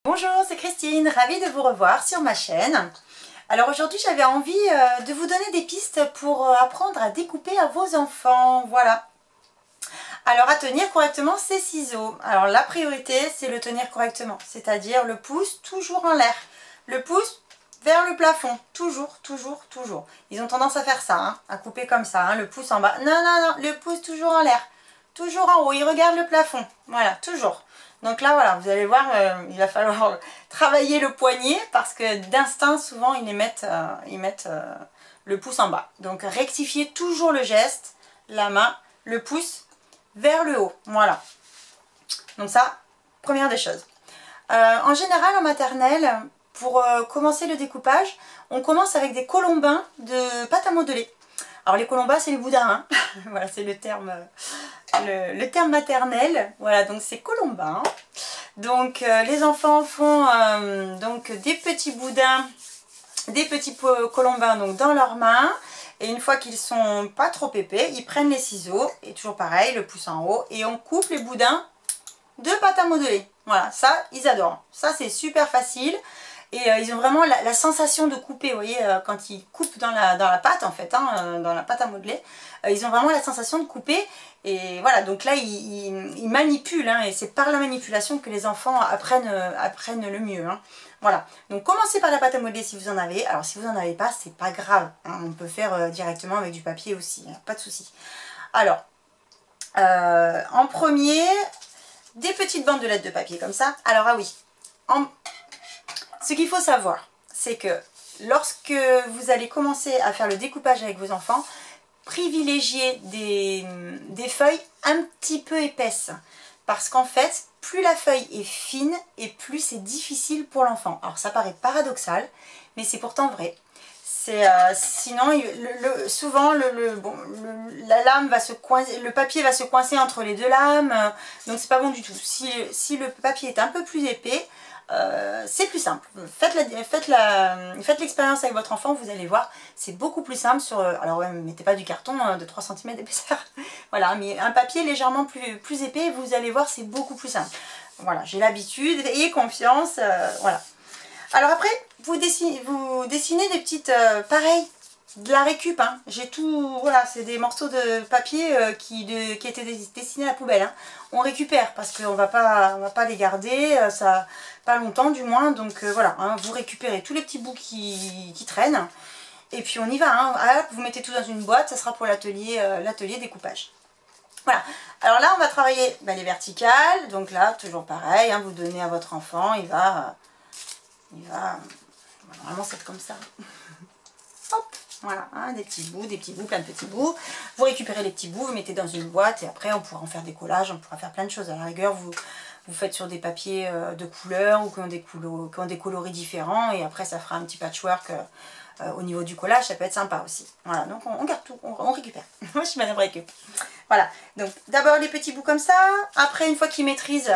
Bonjour, c'est Christine, ravie de vous revoir sur ma chaîne. Alors aujourd'hui j'avais envie de vous donner des pistes pour apprendre à découper à vos enfants, voilà. Alors à tenir correctement ces ciseaux. Alors la priorité c'est le tenir correctement, c'est-à-dire le pouce toujours en l'air, le pouce vers le plafond, toujours, toujours, toujours. Ils ont tendance à faire ça, hein, à couper comme ça, hein, le pouce en bas. Non, non, non, le pouce toujours en l'air, toujours en haut, ils regardent le plafond, voilà, toujours. Donc là, voilà, vous allez voir, il va falloir travailler le poignet parce que d'instinct, souvent, ils mettent le pouce en bas. Donc rectifiez toujours le geste, la main, le pouce vers le haut, voilà. Donc ça, première des choses. En général, en maternelle, pour commencer le découpage, on commence avec des colombins de pâte à modeler. Alors les colombins, c'est les boudins, hein. Voilà, c'est le terme maternel. Voilà, donc c'est colombin. Donc les enfants font donc des petits boudins, des petits colombins donc dans leurs mains. Et une fois qu'ils sont pas trop épais, ils prennent les ciseaux et toujours pareil, le pouce en haut et on coupe les boudins de pâte à modeler. Voilà, ça ils adorent. Ça c'est super facile. Et ils ont vraiment la sensation de couper, vous voyez, quand ils coupent dans la pâte en fait, hein, dans la pâte à modeler, ils ont vraiment la sensation de couper. Et voilà, donc là ils manipulent, hein, et c'est par la manipulation que les enfants apprennent le mieux. Hein. Voilà, donc commencez par la pâte à modeler si vous en avez. Alors si vous n'en avez pas, c'est pas grave, hein, on peut faire directement avec du papier aussi, hein, pas de souci. Alors, en premier, des petites bandelettes de papier comme ça. Alors ah oui, ce qu'il faut savoir, c'est que lorsque vous allez commencer à faire le découpage avec vos enfants, privilégiez des feuilles un petit peu épaisses. Parce qu'en fait, plus la feuille est fine et plus c'est difficile pour l'enfant. Alors ça paraît paradoxal, mais c'est pourtant vrai. Sinon, souvent la lame va se coincer, le papier va se coincer entre les deux lames, donc c'est pas bon du tout. Si le papier est un peu plus épais, c'est plus simple. Faites l'expérience avec votre enfant, vous allez voir, c'est beaucoup plus simple. Alors ouais, ne mettez pas du carton de 3 cm d'épaisseur, voilà, mais un papier légèrement plus épais, vous allez voir, c'est beaucoup plus simple. Voilà, j'ai l'habitude, ayez confiance, voilà. Alors après, vous dessinez des petites, pareil, de la récup, hein. J'ai tout, voilà, c'est des morceaux de papier qui étaient dessinés à la poubelle, hein. On récupère parce qu'on va pas les garder, ça pas longtemps du moins, donc voilà, hein, vous récupérez tous les petits bouts qui traînent, et puis on y va, hein. Hop, vous mettez tout dans une boîte, ça sera pour l'atelier découpage. Voilà, alors là on va travailler les verticales, donc là toujours pareil, hein, vous donnez à votre enfant, il va normalement c'est comme ça. Hop, voilà, hein, des petits bouts, plein de petits bouts. Vous récupérez les petits bouts, vous mettez dans une boîte et après on pourra en faire des collages, on pourra faire plein de choses. À la rigueur, vous faites sur des papiers de couleur ou qui ont des coloris différents et après ça fera un petit patchwork au niveau du collage, ça peut être sympa aussi. Voilà, donc on garde tout, on récupère. Moi je suis madame récup. Voilà, donc d'abord les petits bouts comme ça, après une fois qu'ils maîtrisent,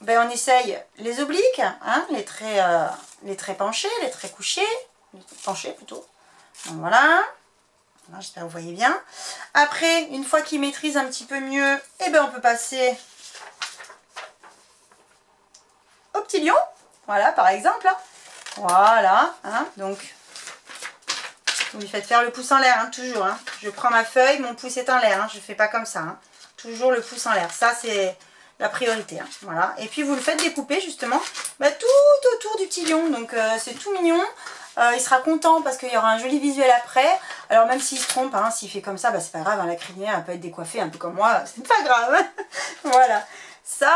on essaye les obliques, hein, les traits penchés, les traits couchés, penchés plutôt. Donc voilà, j'espère que vous voyez bien. Après, une fois qu'ils maîtrisent un petit peu mieux, on peut passer au petit lion, voilà par exemple. Hein. Voilà, hein, donc vous lui faites faire le pouce en l'air, hein, toujours. Hein. Je prends ma feuille, mon pouce est en l'air, hein, je ne fais pas comme ça. Hein. Toujours le pouce en l'air, ça c'est la priorité. Hein. Voilà. Et puis vous le faites découper justement tout autour du petit lion, donc c'est tout mignon. Il sera content parce qu'il y aura un joli visuel après. Alors même s'il se trompe, hein, s'il fait comme ça, c'est pas grave, hein, la crinière elle peut être décoiffée un peu comme moi, c'est pas grave. Voilà. Ça,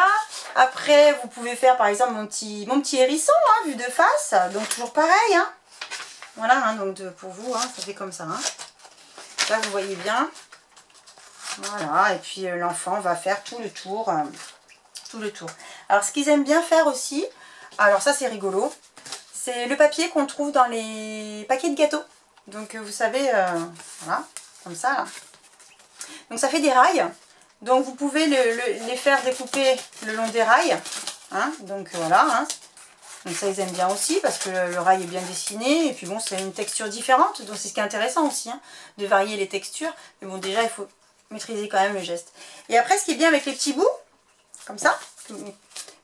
après vous pouvez faire par exemple mon petit hérisson, hein, vu de face, donc toujours pareil. Hein. Voilà, hein, donc pour vous, hein, ça fait comme ça. Hein. Là vous voyez bien. Voilà, et puis l'enfant va faire tout le tour. Alors ce qu'ils aiment bien faire aussi, alors ça c'est rigolo, c'est le papier qu'on trouve dans les paquets de gâteaux. Donc vous savez, voilà, comme ça là. Donc ça fait des rails. Donc vous pouvez les faire découper le long des rails. Hein, donc voilà. Hein. Donc ça ils aiment bien aussi parce que le rail est bien dessiné. Et puis bon, c'est une texture différente. Donc c'est ce qui est intéressant aussi, hein, de varier les textures. Mais bon, déjà il faut maîtriser quand même le geste. Et après ce qui est bien avec les petits bouts, comme ça,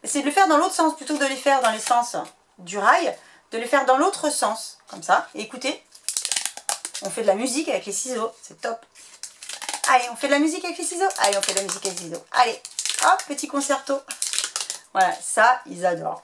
c'est de le faire dans l'autre sens, plutôt que de les faire dans les sens du rail, de les faire dans l'autre sens, comme ça. Et écoutez, on fait de la musique avec les ciseaux, c'est top. Allez, on fait de la musique avec les ciseaux. Allez, on fait de la musique avec les ciseaux. Allez, hop, petit concerto. Voilà, ça, ils adorent.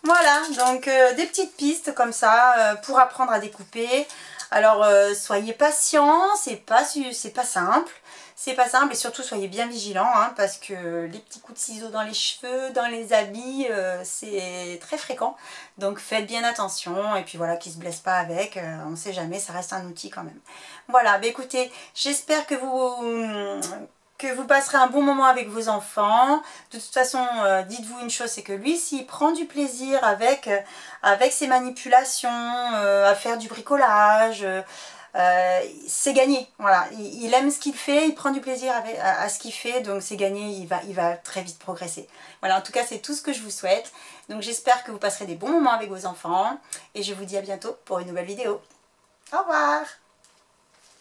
Voilà, donc des petites pistes comme ça pour apprendre à découper. Alors, soyez patients, c'est pas simple. C'est pas simple et surtout soyez bien vigilants hein, parce que les petits coups de ciseaux dans les cheveux, dans les habits, c'est très fréquent. Donc faites bien attention et puis voilà, qu'ils ne se blessent pas avec, on ne sait jamais, ça reste un outil quand même. Voilà, bah écoutez, j'espère que vous passerez un bon moment avec vos enfants. De toute façon, dites-vous une chose, c'est que lui, s'il prend du plaisir avec ses manipulations, à faire du bricolage, c'est gagné. Voilà, il aime ce qu'il fait, il prend du plaisir à ce qu'il fait, donc c'est gagné, il va très vite progresser. Voilà, en tout cas, c'est tout ce que je vous souhaite. Donc j'espère que vous passerez des bons moments avec vos enfants et je vous dis à bientôt pour une nouvelle vidéo. Au revoir!